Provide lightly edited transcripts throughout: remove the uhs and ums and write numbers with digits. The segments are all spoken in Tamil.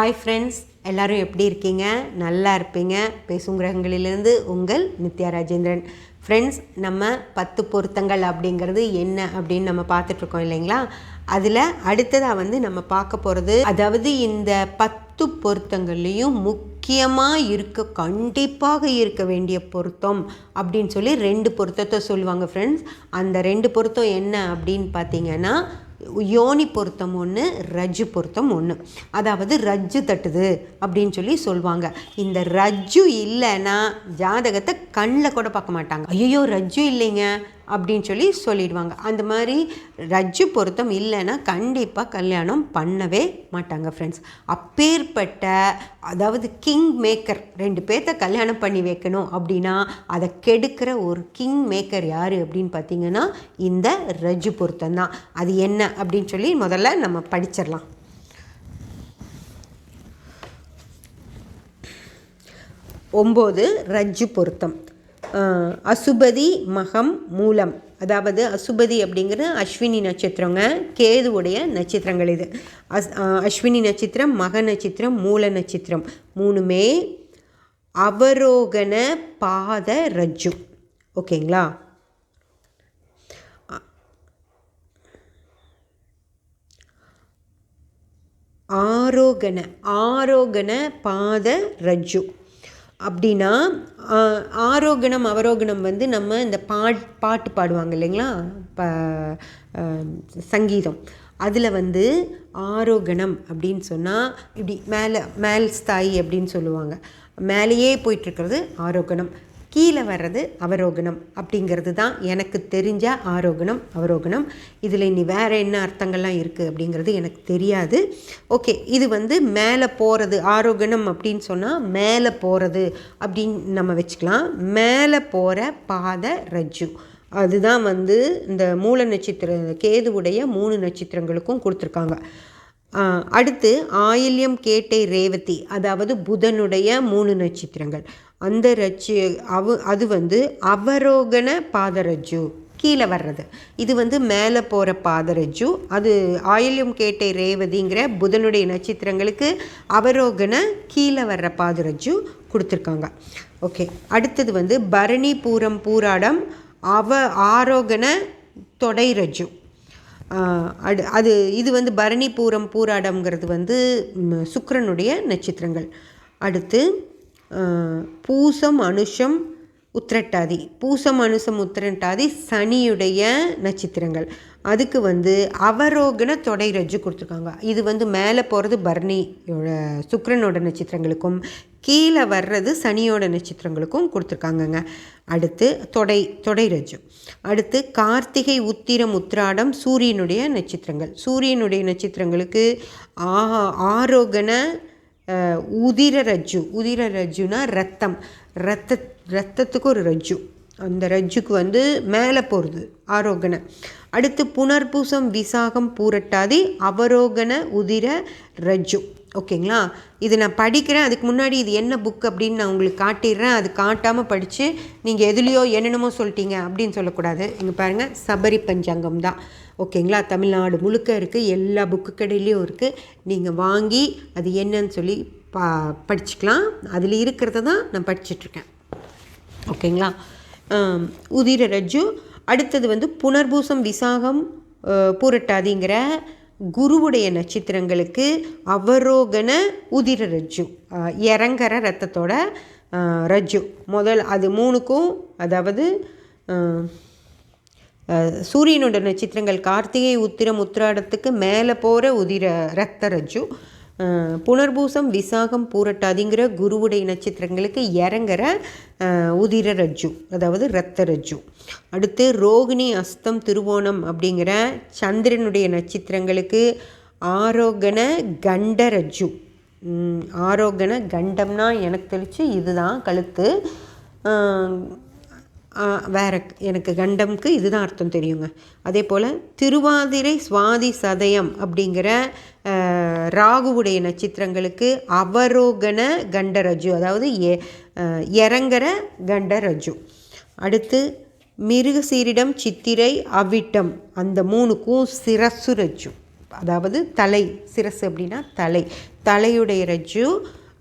ஹாய் ஃப்ரெண்ட்ஸ், எல்லோரும் எப்படி இருக்கீங்க? நல்லா இருப்பீங்க. பேசும் கிரகங்களிலிருந்து உங்கள் நித்யா ராஜேந்திரன். ஃப்ரெண்ட்ஸ், நம்ம 10 பொருத்தங்கள் அப்படிங்கிறது என்ன அப்படின்னு நம்ம பார்த்துட்ருக்கோம் இல்லைங்களா? அதில் அடுத்ததாக நம்ம பார்க்க போகிறது, அதாவது இந்த 10 பொருத்தங்கள்லேயும் முக்கியமாக கண்டிப்பாக இருக்க வேண்டிய பொருத்தம் அப்படின்னு சொல்லி 2 பொருத்தத்தை சொல்லுவாங்க ஃப்ரெண்ட்ஸ். அந்த 2 பொருத்தம் என்ன அப்படின்னு பார்த்தீங்கன்னா, யோனி பொருத்தம் ஒன்று, ரஜ்ஜு பொருத்தம் ஒன்று. அதாவது ரஜ்ஜு தட்டுது அப்படின்னு சொல்லி சொல்லுவாங்க. இந்த ரஜ்ஜு இல்லைன்னா ஜாதகத்தை கண்ணில் கூட பார்க்க மாட்டாங்க. ஐயோ ரஜ்ஜு இல்லைங்க அப்படின்னு சொல்லி சொல்லிடுவாங்க. அந்த மாதிரி ரஜ்ஜு பொருத்தம் இல்லைன்னா கண்டிப்பாக கல்யாணம் பண்ணவே மாட்டாங்க ஃப்ரெண்ட்ஸ். அப்பேற்பட்ட, அதாவது கிங் மேக்கர் 2 பேர்த்த கல்யாணம் பண்ணி வைக்கணும் அப்படின்னா அதை கெடுக்கிற ஒரு கிங் மேக்கர் யார் அப்படின்னு பார்த்தீங்கன்னா இந்த ரஜ்ஜு பொருத்தம் தான். அது என்ன அப்படின்னு சொல்லி முதல்ல நம்ம படிச்சிடலாம். ஒம்பது ரஜ்ஜு பொருத்தம். அசுபதி மகம் மூலம், அதாவது அசுபதி அப்படிங்கிற அஸ்வினி நட்சத்திரங்க, கேதுவுடைய நட்சத்திரங்கள் இது. அஸ்வினி நட்சத்திரம், மக நட்சத்திரம், மூல நட்சத்திரம் 3மே அவரோகண பாத ரஜ்ஜு. ஓகேங்களா? ஆரோகண பாத ரஜ்ஜு அப்படின்னா, ஆரோகணம் அவரோகணம் நம்ம இந்த பாட்டு பாடுவாங்க இல்லைங்களா, சங்கீதம். அதில் ஆரோகணம் அப்படின்னு சொன்னால் இப்படி மேல் ஸ்தாயி அப்படின்னு சொல்லுவாங்க. மேலேயே போயிட்டுருக்கிறது ஆரோகணம், கீழே வர்றது அவரோகணம் அப்படிங்கிறது தான் எனக்கு தெரிஞ்ச ஆரோகணம் அவரோகணம். இதில் இனி வேறு என்ன அர்த்தங்கள்லாம் இருக்குது அப்படிங்கிறது எனக்கு தெரியாது. ஓகே, இது மேலே போகிறது. ஆரோகணம் அப்படின்னு சொன்னால் மேலே போகிறது அப்படின்னு நம்ம வச்சுக்கலாம். மேலே போகிற பாத ரஜ்ஜு அதுதான் இந்த மூல நட்சத்திர கேதுவுடைய 3 நட்சத்திரங்களுக்கும் கொடுத்துருக்காங்க. அடுத்து ஆயில்யம், கேட்டை, ரேவதி, அதாவது புதனுடைய 3 நட்சத்திரங்கள். அந்த ரஜ்ஜு அது அவரோகண பாதரஜ்ஜு, கீழே வர்றது. இது மேலே போகிற பாதரஜ்ஜு. அது ஆயில்யம், கேட்டை, ரேவதிங்கிற புதனுடைய நட்சத்திரங்களுக்கு அவரோகண கீழே வர்ற பாதரஜ்ஜு கொடுத்துருக்காங்க. ஓகே, அடுத்தது பரணி, பூரம், பூராடம் ஆரோகண தொடை ரஜ்ஜு. இது பரணி, பூரம், பூராடம்ங்கிறது சுக்கிரனுடைய நட்சத்திரங்கள். அடுத்து பூசம், அனுஷம், உத்திரட்டாதி. பூசம், அனுஷம், உத்திரட்டாதி சனியுடைய நட்சத்திரங்கள். அதுக்கு அவரோகண தொடை ரஜ்ஜு கொடுத்துருக்காங்க. இது மேலே போகிறது பரணியோட சுக்கிரனோட நட்சத்திரங்களுக்கும், கீழே வர்றது சனியோட நட்சத்திரங்களுக்கும் கொடுத்துருக்காங்கங்க. அடுத்து தொடை ரஜ்ஜு. அடுத்து கார்த்திகை, உத்திரம், உத்திராடம் சூரியனுடைய நட்சத்திரங்கள். சூரியனுடைய நட்சத்திரங்களுக்கு ஆரோகண உதிர ரஜ்ஜுனா ரத்தத்துக்கு ஒரு ரஜ்ஜு. அந்த ரஜ்ஜுக்கு மேலே போகிறது ஆரோகண. அடுத்து புனர்பூசம், விசாகம், பூரட்டாதி அவரோகண உதிர ரஜ்ஜு. ஓகேங்களா? இது நான் படிக்கிறேன். அதுக்கு முன்னாடி இது என்ன புக் அப்படின்னு நான் உங்களுக்கு காட்டிடுறேன். அது காட்டாமல் படித்து நீங்கள் எதுலேயோ என்னென்னமோ சொல்லிட்டீங்க அப்படின்னு சொல்லக்கூடாது. இங்கே பாருங்கள், சபரி பஞ்சாங்கம் தான். ஓகேங்களா? தமிழ்நாடு முழுக்க இருக்குது, எல்லா புக்கு கடையிலையும் இருக்குது. நீங்கள் வாங்கி அது என்னன்னு சொல்லி படிச்சுக்கலாம். அதில் இருக்கிறத தான் நான் படிச்சிட்ருக்கேன். ஓகேங்களா? உதிர ரஜ்ஜு. அடுத்தது புனர்பூசம், விசாகம், பூரட்டாதிங்கிற குருவுடைய நட்சத்திரங்களுக்கு அவரோகண உதிர ரஜ்ஜு, இறங்குற ரத்தத்தோட ரஜ்ஜு. அது 3க்கும், அதாவது சூரியனோட நட்சத்திரங்கள் கார்த்திகை, உத்திரம், உத்திராடத்துக்கு மேலே போகிற உதிர ரத்த ரஜ்ஜு. புனர்பூசம், விசாகம், பூரட்டாதிங்கிற குருவுடைய நட்சத்திரங்களுக்கு இறங்குற உதிர ரஜ்ஜு, அதாவது ரத்த ரஜ்ஜு. அடுத்து ரோகிணி, அஸ்தம், திருவோணம் அப்படிங்கிற சந்திரனுடைய நட்சத்திரங்களுக்கு ஆரோகண கண்ட ரஜ்ஜு. ஆரோகண கண்டம்னா எனக்கு தெளிச்சு இதுதான் கழுத்து. வேறு எனக்கு கண்டம்க்கு இதுதான் அர்த்தம் தெரியுங்க. அதே போல் திருவாதிரை, சுவாதி, சதயம் அப்படிங்கிற ராகுவுடைய நட்சத்திரங்களுக்கு அவரோகண கண்டரஜ்ஜு, அதாவது இறங்குற கண்டரஜ்ஜு. அடுத்து மிருகசீரிடம், சித்திரை, அவிட்டம் அந்த 3க்கும் சிரசு ரஜ்ஜு. அதாவது தலை, சிரசு அப்படின்னா தலையுடைய ரஜ்ஜு.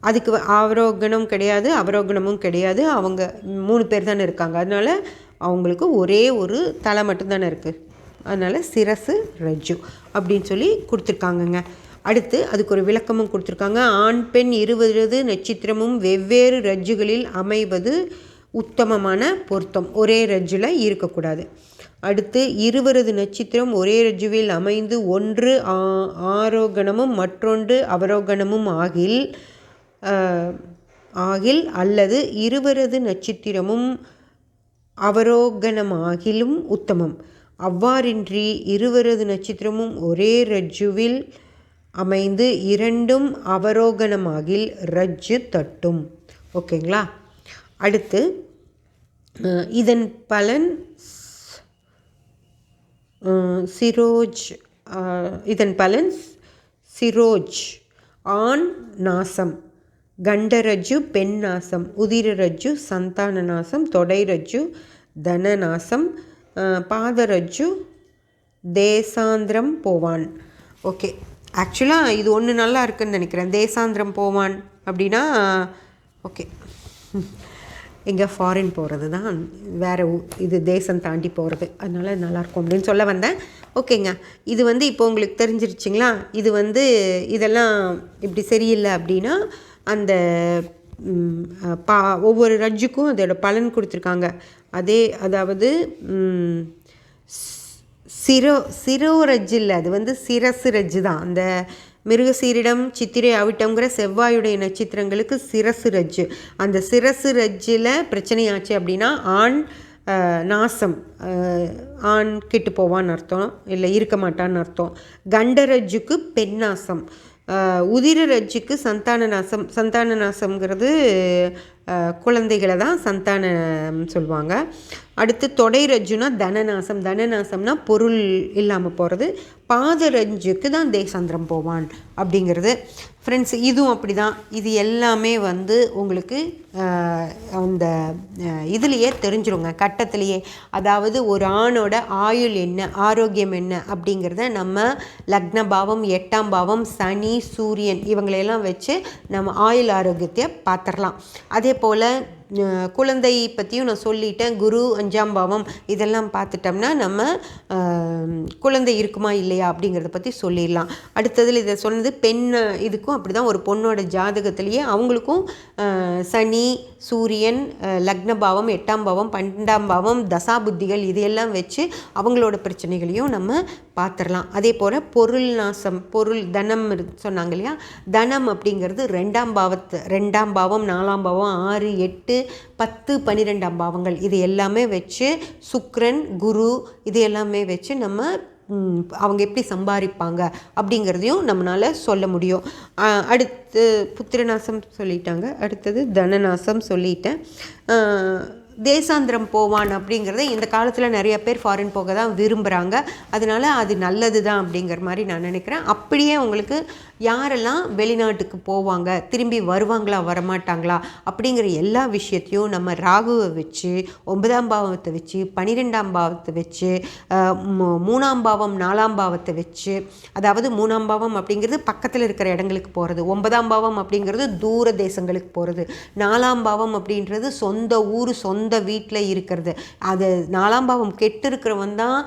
அதுக்கு ஆரோகணம் கிடையாது, அவரோகணமும் கிடையாது. அவங்க 3 பேர் தானே இருக்காங்க. அதனால் அவங்களுக்கு ஒரே ஒரு தலை மட்டும்தானே இருக்குது. அதனால் சிரசு ரஜ்ஜு அப்படின்னு சொல்லி கொடுத்துருக்காங்கங்க. அடுத்து அதுக்கு ஒரு விளக்கமும் கொடுத்துருக்காங்க. ஆண் பெண் 20 நட்சத்திரமும் வெவ்வேறு ரஜ்ஜுகளில் அமைவது உத்தமமான பொருத்தம். ஒரே ரஜ்ஜில் இருக்கக்கூடாது. அடுத்து 20 நட்சத்திரம் ஒரே ரஜ்ஜுவில் அமைந்து ஒன்று ஆரோகணமும் மற்றொன்று அவரோகணமும் ஆகில் அல்லது 20 நட்சத்திரமும் அவரோகணமாகிலும் உத்தமம். அவ்வாறின்றி 20 நட்சத்திரமும் ஒரே ரஜ்ஜுவில் அமைந்து இரண்டும் அவரோகணமாகில் ரஜ்ஜு தட்டும். ஓகேங்களா? அடுத்து இதன் பலன் சிரோஜ் ஆண் நாசம், கண்டரஜ்ஜு பெண் நாசம், உதிரரஜ்ஜு சந்தான நாசம், தொடைரஜ்ஜு தன நாசம், பாதரஜ்ஜு தேசாந்திரம் போவான். ஓகே, ஆக்சுவலாக இது ஒன்று நல்லா இருக்குன்னு நினைக்கிறேன். தேசாந்திரம் போவான் அப்படின்னா ஓகே, எங்கே ஃபாரின் போகிறது தான், வேறு இது தேசம் தாண்டி போகிறது, அதனால் நல்லாயிருக்கும் அப்படின்னு சொல்ல வந்தேன். ஓகேங்க, இது இப்போ உங்களுக்கு தெரிஞ்சிருச்சிங்களா? இது இதெல்லாம் இப்படி சரியில்லை அப்படின்னா அந்த ஒவ்வொரு ரஜ்ஜுக்கும் அதோட பலன் கொடுத்துருக்காங்க. அதாவது சிரோ ரஜ்ஜு இல்லை, அது சிரசு ரஜ்ஜு தான். அந்த மிருகசீரிடம் சித்திரை அவிட்டம்ங்கிற செவ்வாயுடைய நட்சத்திரங்களுக்கு சிரசு ரஜ்ஜு. அந்த சிரசு ரஜ்ஜில் பிரச்சனையாச்சு அப்படின்னா ஆண் நாசம், ஆண் கெட்டு போவான்னு அர்த்தம், இல்லை இருக்க மாட்டான்னு அர்த்தம். கண்டரஜ்ஜுக்கு பெண் நாசம், உதிர ரஜ்ஜுக்கு சந்தான நாசம்ங்கிறது குழந்தைகளை தான் சந்தானம் சொல்லுவாங்க. அடுத்து தொடை ரஜ்ஜுனா தனநாசம்னா பொருள் இல்லாமல் போகிறது. பாத ரஜ்ஜுக்கு தான் தேசாந்திரம் போவான் அப்படிங்கிறது. ஃப்ரெண்ட்ஸ், இதுவும் அப்படி தான். இது எல்லாமே உங்களுக்கு அந்த இதுலேயே தெரிஞ்சிருங்க, கட்டத்திலேயே. அதாவது ஒரு ஆணோட ஆயுள் என்ன, ஆரோக்கியம் என்ன அப்படிங்கிறத நம்ம லக்ன பாவம், 8ஆம் பாவம், சனி, சூரியன் இவங்களையெல்லாம் வச்சு நம்ம ஆயுள் ஆரோக்கியத்தை பார்த்துடலாம். அதே போல் குழந்தை பற்றியும் நான் சொல்லிட்டேன். குரு 5ஆம் பாவம் இதெல்லாம் பார்த்துட்டோம்னா நம்ம குழந்தை இருக்குமா இல்லையா அப்படிங்கிறத பற்றி சொல்லிடலாம். அடுத்ததில் இதை சொன்னது பெண், இதுக்கும் அப்படி தான். ஒரு பொண்ணோட ஜாதகத்திலேயே அவங்களுக்கும் சனி, சூரியன், லக்ன பாவம், 8ஆம் பாவம், 12ஆம் பாவம், தசாபுத்திகள் இதையெல்லாம் வச்சு அவங்களோட பிரச்சனைகளையும் நம்ம பார்த்துடலாம். அதே போல் பொருள் நாசம், தனம் சொன்னாங்க இல்லையா, தனம் அப்படிங்கிறது 2ஆம் பாவம், 4ஆம் பாவம், 6, 8, 10, 12ஆம் பாவங்கள் இது எல்லாமே வச்சு சுக்கிரன், குரு இது எல்லாமே வச்சு நம்ம அவங்க எப்படி சம்பாதிப்பாங்க அப்படிங்கிறதையும் நம்மளால் சொல்ல முடியும். அடுத்து புத்திரநாசம் சொல்லிட்டாங்க, அடுத்தது தனநாசம் சொல்லிட்டேன். தேசாந்திரம் போவான் அப்படிங்கிறத இந்த காலத்தில் நிறைய பேர் ஃபாரின் போக தான் விரும்புகிறாங்க. அதனால் அது நல்லது தான் அப்படிங்கிற மாதிரி நான் நினைக்கிறேன். அப்படியே உங்களுக்கு யாரெல்லாம் வெளிநாட்டுக்கு போவாங்க, திரும்பி வருவாங்களா வரமாட்டாங்களா அப்படிங்கிற எல்லா விஷயத்தையும் நம்ம ராகுவை வச்சு, 9ஆம் பாவத்தை வச்சு, 12ஆம் பாவத்தை வச்சு, 3ஆம் பாவம், 4ஆம் பாவத்தை வச்சு, அதாவது 3ஆம் பாவம் அப்படிங்கிறது பக்கத்தில் இருக்கிற இடங்களுக்கு போகிறது, 9ஆம் பாவம் அப்படிங்கிறது தூர தேசங்களுக்கு போகிறது, 4ஆம் பாவம் அப்படின்றது சொந்த ஊர், சொந்த வீட்டில் இருக்கிறது. அது 4ஆம் பாவம் கெட்டு இருக்கிறவன் தான்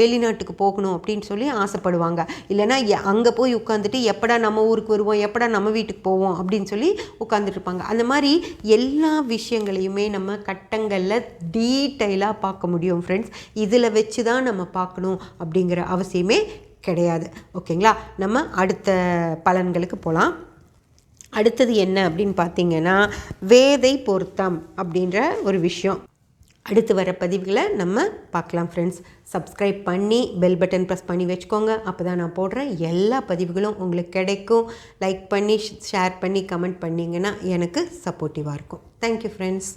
வெளிநாட்டுக்கு போகணும் அப்படின்னு சொல்லி ஆசைப்படுவாங்க. இல்லைன்னா அங்கே போய் உட்காந்துட்டு எப்படா நம்ம ஊருக்கு வருவோம், எப்படா நம்ம வீட்டுக்கு போவோம் அப்படின்னு சொல்லி உட்காந்துட்டு இருப்பாங்க. அந்த மாதிரி எல்லா விஷயங்களையுமே நம்ம கட்டங்களில் டீட்டெயிலாக பார்க்க முடியும் ஃப்ரெண்ட்ஸ். இதில் வச்சு தான் நம்ம பார்க்கணும் அப்படிங்கிற அவசியமே கிடையாது. ஓகேங்களா? நம்ம அடுத்த பலன்களுக்கு போகலாம். அடுத்தது என்ன அப்படின்னு பார்த்தீங்கன்னா வேதை பொருத்தம் அப்படின்ற ஒரு விஷயம். அடுத்து வர பதிவுகளை நம்ம பார்க்கலாம் ஃப்ரெண்ட்ஸ். சப்ஸ்கிரைப் பண்ணி பெல் பட்டன் ப்ரெஸ் பண்ணி வச்சுக்கோங்க. அப்போ தான் நான் போடுற எல்லா பதிவுகளும் உங்களுக்கு கிடைக்கும். லைக் பண்ணி ஷேர் பண்ணி கமெண்ட் பண்ணிங்கன்னா எனக்கு சப்போர்ட்டிவாக இருக்கும். Thank you friends.